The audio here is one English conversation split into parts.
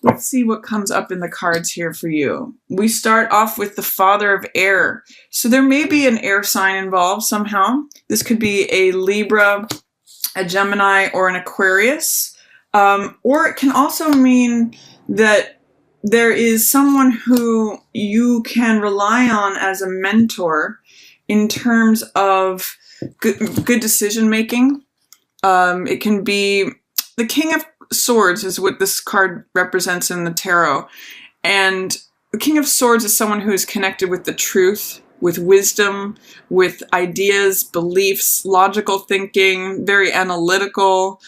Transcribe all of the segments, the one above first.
Let's see what comes up in the cards here for you. We start off with the Father of Air. So there may be an air sign involved somehow. This could be a Libra, a Gemini, or an Aquarius. Or it can also mean that there is someone who you can rely on as a mentor in terms of good decision making. It can be the King of Swords is what this card represents in the tarot. And the King of Swords is someone who is connected with the truth, with wisdom, with ideas, beliefs, logical thinking, very analytical,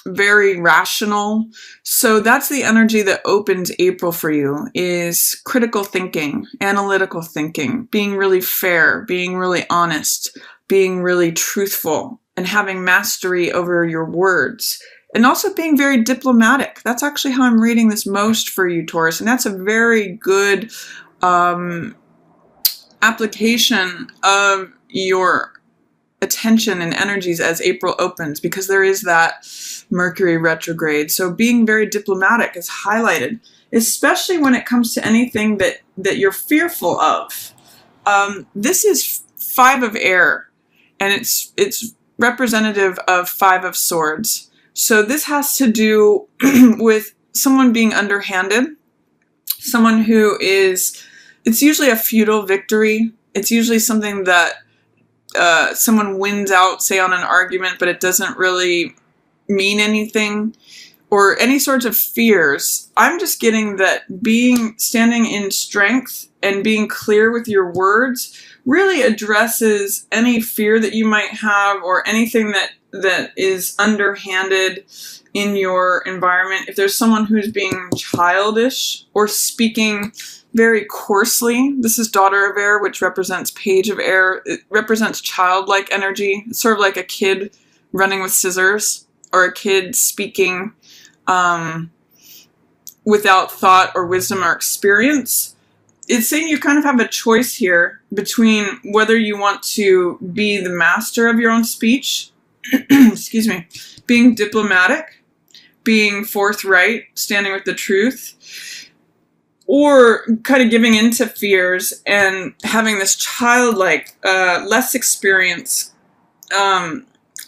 very rational. So that's the energy that opens April for you, is critical thinking, analytical thinking, being really fair, being really honest, being really truthful, and having mastery over your words. And also being very diplomatic. That's actually how I'm reading this most for you, Taurus. And that's a very good application of your attention and energies as April opens, because there is that Mercury retrograde. So being very diplomatic is highlighted, especially when it comes to anything that you're fearful of. This is 5 of Air, and it's representative of 5 of Swords. So this has to do with someone being underhanded, someone who is, it's usually a futile victory. It's usually something that someone wins out, say on an argument, but it doesn't really mean anything, or any sorts of fears. I'm just getting that standing in strength and being clear with your words really addresses any fear that you might have, or anything that is underhanded in your environment. If there's someone who's being childish or speaking very coarsely, this is Daughter of Air, which represents Page of Air. It represents childlike energy. It's sort of like a kid running with scissors, or a kid speaking without thought or wisdom or experience. It's saying you kind of have a choice here between whether you want to be the master of your own speech, excuse me, being diplomatic, being forthright, standing with the truth, or kind of giving into fears and having this childlike, less experience,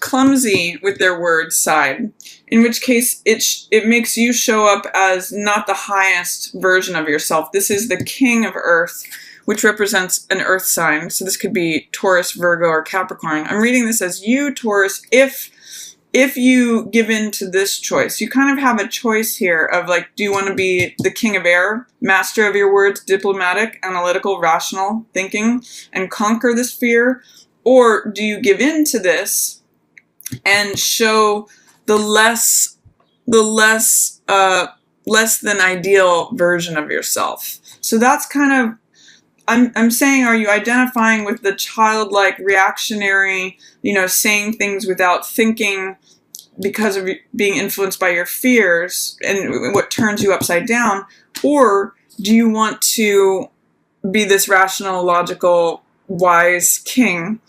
clumsy with their words side, in which case it makes you show up as not the highest version of yourself. This is the King of Earth, which represents an earth sign. So this could be Taurus, Virgo, or Capricorn. I'm reading this as you, Taurus, if you give in to this choice. You kind of have a choice here of like, do you want to be the King of Air, master of your words, diplomatic, analytical, rational thinking, and conquer this fear? Or do you give in to this and show the less than ideal version of yourself? So that's kind of, I'm saying, are you identifying with the childlike, reactionary, saying things without thinking because of being influenced by your fears and what turns you upside down? Or do you want to be this rational, logical, wise king?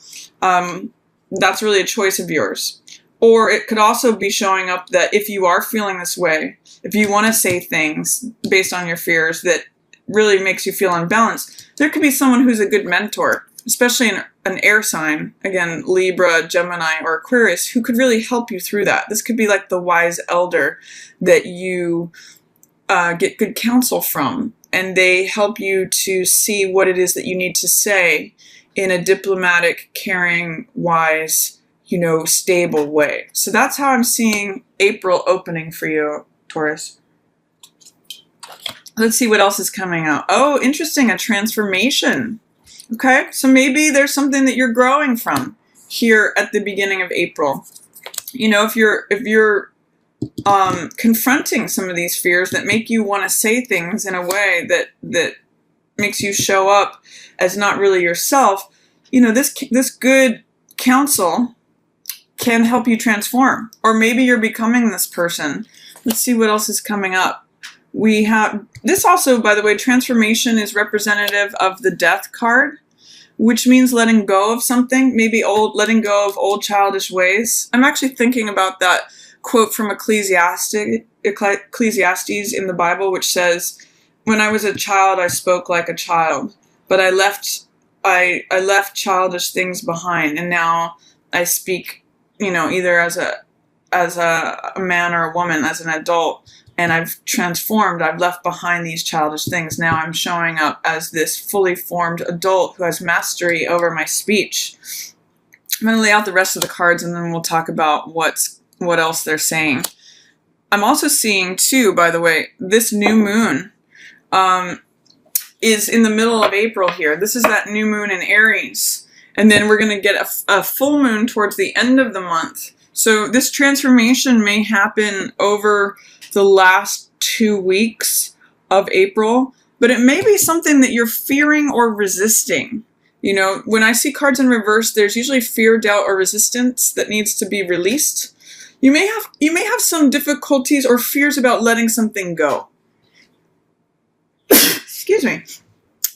That's really a choice of yours. Or it could also be showing up that if you are feeling this way, if you want to say things based on your fears that really makes you feel unbalanced, there could be someone who's a good mentor, especially an air sign, again, Libra, Gemini, or Aquarius, who could really help you through that. This could be like the wise elder that you get good counsel from, and they help you to see what it is that you need to say in a diplomatic, caring, wise, stable way. So that's how I'm seeing April opening for you, Taurus. Let's see what else is coming out. Oh, interesting, a transformation. Okay, so maybe there's something that you're growing from here at the beginning of April. If you're confronting some of these fears that make you want to say things in a way that makes you show up as not really yourself, this good counsel can help you transform. Or maybe you're becoming this person. Let's see what else is coming up. We have this also, by the way, transformation is representative of the Death card, which means letting go of something, maybe letting go of old childish ways. I'm actually thinking about that quote from Ecclesiastes Ecclesiastes in the Bible, which says, when I was a child, I spoke like a child, but I left childish things behind, and now I speak, either as a man or a woman, as an adult, and I've transformed. I've left behind these childish things. Now I'm showing up as this fully formed adult who has mastery over my speech. I'm going to lay out the rest of the cards, and then we'll talk about what else they're saying. I'm also seeing, too, by the way, this new moon is in the middle of April here. This is that new moon in Aries. And then we're going to get a full moon towards the end of the month. So this transformation may happen over the last 2 weeks of April, but it may be something that you're fearing or resisting. When I see cards in reverse, there's usually fear, doubt, or resistance that needs to be released. You may have some difficulties or fears about letting something go. Excuse me.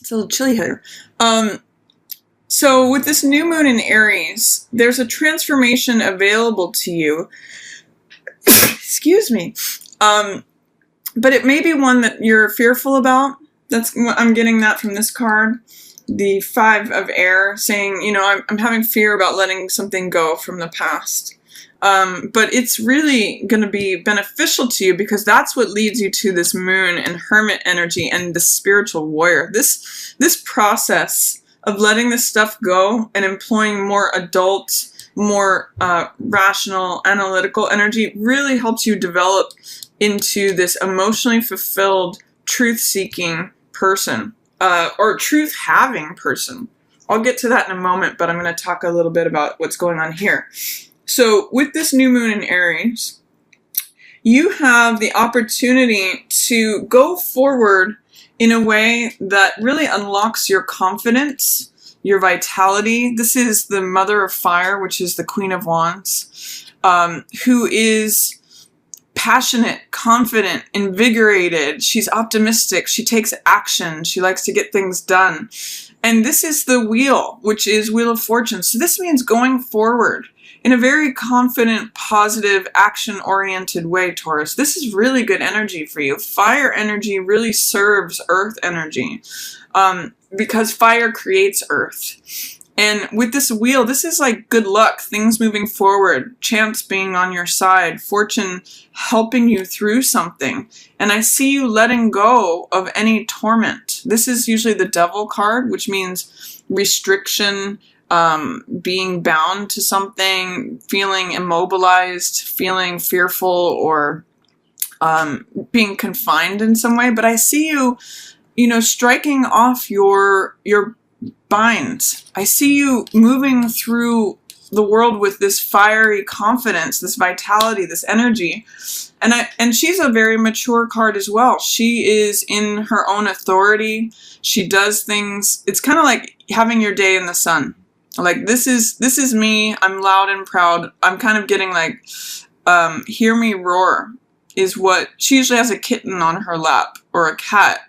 It's a little chilly here. So with this new moon in Aries, there's a transformation available to you. Excuse me. But it may be one that you're fearful about. I'm getting that from this card. The 5 of air saying, I'm having fear about letting something go from the past. But it's really going to be beneficial to you, because that's what leads you to this moon and hermit energy and the spiritual warrior. This process of letting this stuff go and employing more adult, more rational, analytical energy really helps you develop into this emotionally fulfilled, truth-seeking person, or truth-having person. I'll get to that in a moment, but I'm going to talk a little bit about what's going on here. So with this new moon in Aries, you have the opportunity to go forward in a way that really unlocks your confidence, your vitality. This is the Mother of Fire, which is the Queen of Wands, who is passionate, confident, invigorated. She's optimistic. She takes action. She likes to get things done. And this is the wheel, which is Wheel of Fortune. So this means going forward in a very confident, positive, action-oriented way, Taurus. This is really good energy for you. Fire energy really serves earth energy, because fire creates earth. And with this wheel, this is like good luck, things moving forward, chance being on your side, fortune helping you through something. And I see you letting go of any torment. This is usually the Devil card, which means restriction, being bound to something, feeling immobilized, feeling fearful, or being confined in some way. But I see you, striking off your binds. I see you moving through the world with this fiery confidence, this vitality, this energy. And she's a very mature card as well. She is in her own authority. She does things. It's kind of like having your day in the sun. Like, this is me. I'm loud and proud. I'm kind of getting like, hear me roar is what she usually has, a kitten on her lap or a cat.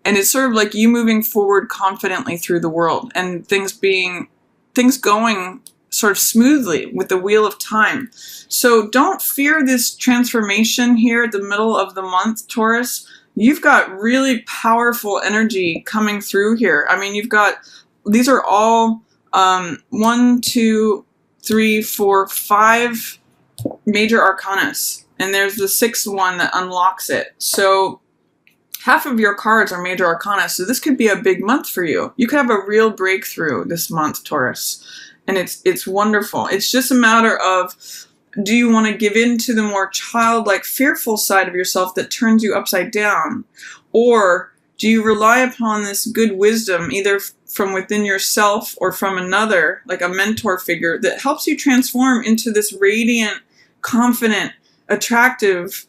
And it's sort of like you moving forward confidently through the world and things going sort of smoothly with the wheel of time. So don't fear this transformation here at the middle of the month, Taurus. You've got really powerful energy coming through here. I mean, these are all 1, 2, 3, 4, 5 major arcanas. And there's the 6th one that unlocks it. So half of your cards are major arcana, so this could be a big month for you. You could have a real breakthrough this month, Taurus. And it's wonderful. It's just a matter of, do you want to give in to the more childlike, fearful side of yourself that turns you upside down? Or do you rely upon this good wisdom, either from within yourself or from another, like a mentor figure, that helps you transform into this radiant, confident, attractive,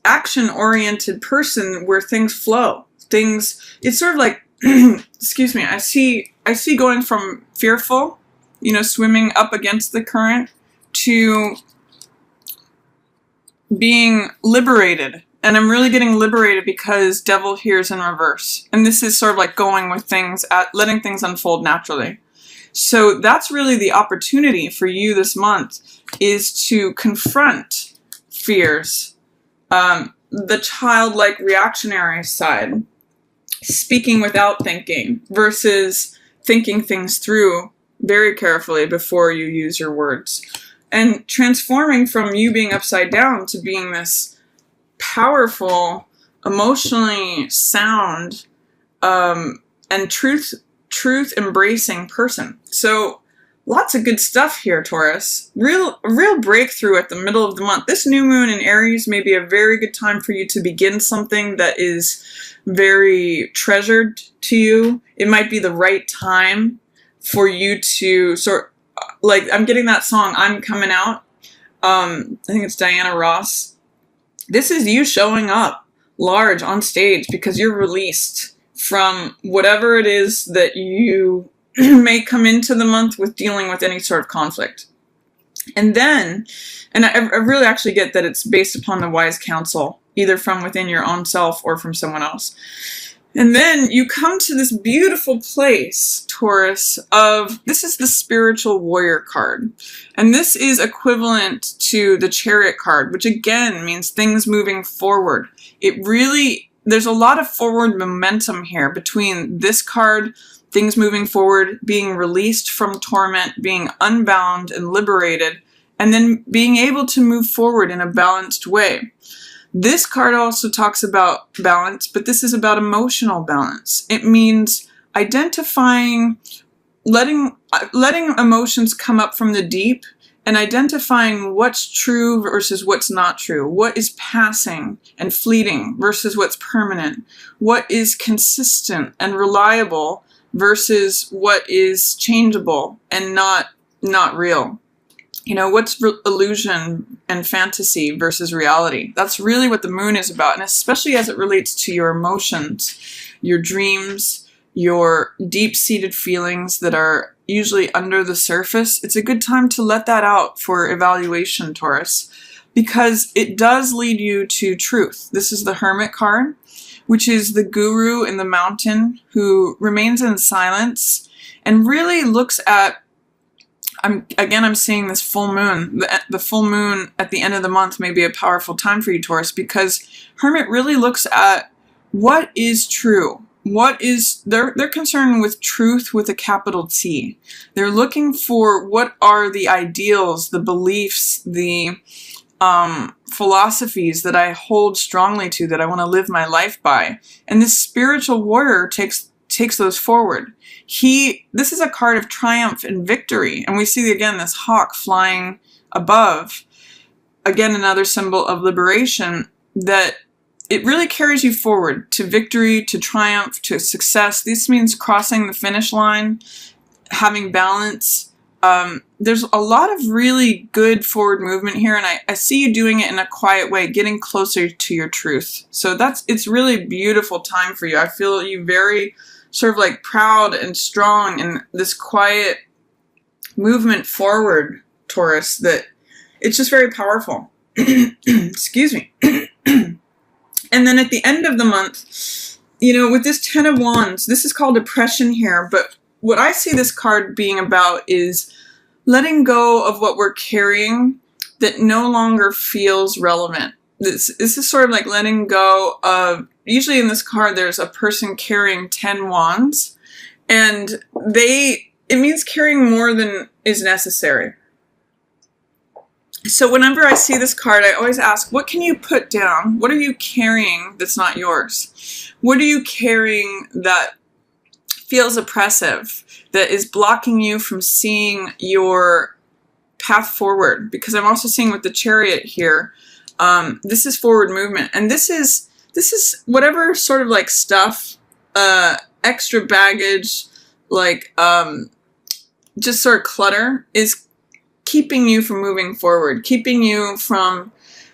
action-oriented person where things flow. It's sort of like, excuse me, I see going from fearful, swimming up against the current, to being liberated. And I'm really getting liberated because Devil here is in reverse. And this is sort of like going with things, letting things unfold naturally. So that's really the opportunity for you this month, is to confront fears, The childlike reactionary side, speaking without thinking versus thinking things through very carefully before you use your words. And transforming from you being upside down to being this powerful, emotionally sound, and truth embracing person. So lots of good stuff here, Taurus. Real breakthrough at the middle of the month. This new moon in Aries may be a very good time for you to begin something that is very treasured to you. It might be the right time for you to like, I'm getting that song, I'm Coming Out. I think it's Diana Ross. This is you showing up large on stage because you're released from whatever it is that you may come into the month with dealing with any sort of conflict. And then, and I really actually get that it's based upon the wise counsel, either from within your own self or from someone else. And then you come to this beautiful place, Taurus, of, this is the spiritual warrior card. And this is equivalent to the chariot card, which again means things moving forward. There's a lot of forward momentum here between this card, things moving forward, being released from torment, being unbound and liberated, and then being able to move forward in a balanced way. This card also talks about balance, but this is about emotional balance. It means identifying, letting emotions come up from the deep and identifying what's true versus what's not true. What is passing and fleeting versus what's permanent. What is consistent and reliable versus what is changeable and not real. You know, what's illusion and fantasy versus reality. That's really what the moon is about, and especially as it relates to your emotions, your dreams, your deep-seated feelings that are usually under the surface. It's a good time to let that out for evaluation, Taurus, because it does lead you to truth. This is the Hermit card, which is the guru in the mountain who remains in silence and really looks at, I'm seeing this full moon. The full moon at the end of the month may be a powerful time for you, Taurus, because Hermit really looks at what is true. They're concerned with truth with a capital T. They're looking for what are the ideals, the beliefs, the philosophies that I hold strongly to, that I want to live my life by. And this spiritual warrior takes those forward. This is a card of triumph and victory. And we see again this hawk flying above. Again, another symbol of liberation, that it really carries you forward to victory, to triumph, to success. This means crossing the finish line, having balance. There's a lot of really good forward movement here, and I see you doing it in a quiet way, getting closer to your truth. So it's really a beautiful time for you. I feel you very sort of like proud and strong in this quiet movement forward, Taurus, that it's just very powerful. Excuse me. And then at the end of the month, you know, with this Ten of Wands, this is called depression here, but what I see this card being about is letting go of what we're carrying that no longer feels relevant. This is sort of like letting go of, usually in this card there's a person carrying 10 wands, and it means carrying more than is necessary. So whenever I see this card, I always ask, what can you put down? What are you carrying that's not yours? What are you carrying that feels oppressive, that is blocking you from seeing your path forward? Because I'm also seeing with the Chariot here, this is forward movement, and this is whatever sort of like stuff, extra baggage, like just sort of clutter is keeping you from moving forward, keeping you from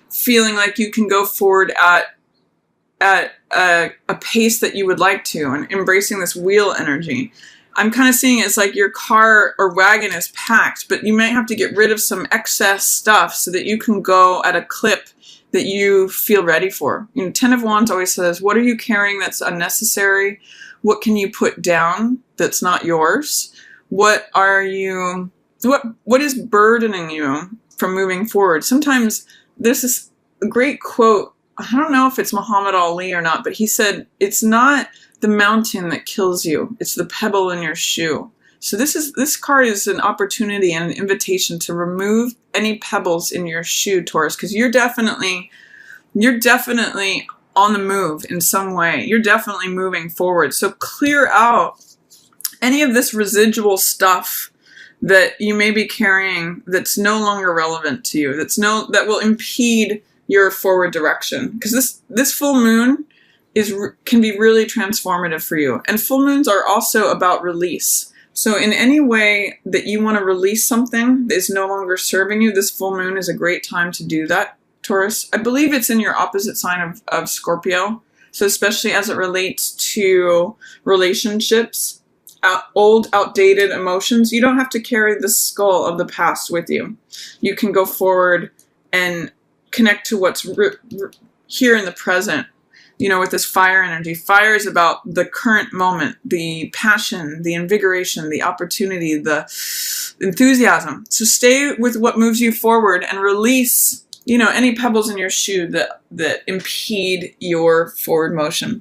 feeling like you can go forward at a pace that you would like to, and embracing this wheel energy. I'm kind of seeing it as like your car or wagon is packed, but you might have to get rid of some excess stuff so that you can go at a clip that you feel ready for. You know, Ten of Wands always says, what are you carrying that's unnecessary? What can you put down that's not yours? What is burdening you from moving forward? Sometimes there's this great quote I don't know if it's Muhammad Ali or not, but he said, it's not the mountain that kills you, it's the pebble in your shoe. So this card is an opportunity and an invitation to remove any pebbles in your shoe, Taurus, because you're definitely on the move in some way. You're definitely moving forward. So clear out any of this residual stuff that you may be carrying that's no longer relevant to you, that will impede your forward direction. Because this full moon can be really transformative for you. And full moons are also about release. So in any way that you want to release something that is no longer serving you, this full moon is a great time to do that, Taurus. I believe it's in your opposite sign of Scorpio. So especially as it relates to relationships, old, outdated emotions, you don't have to carry the skull of the past with you. You can go forward and connect to what's here in the present. You know, with this fire energy. Fire is about the current moment, the passion, the invigoration, the opportunity, the enthusiasm. So stay with what moves you forward and release, any pebbles in your shoe that impede your forward motion.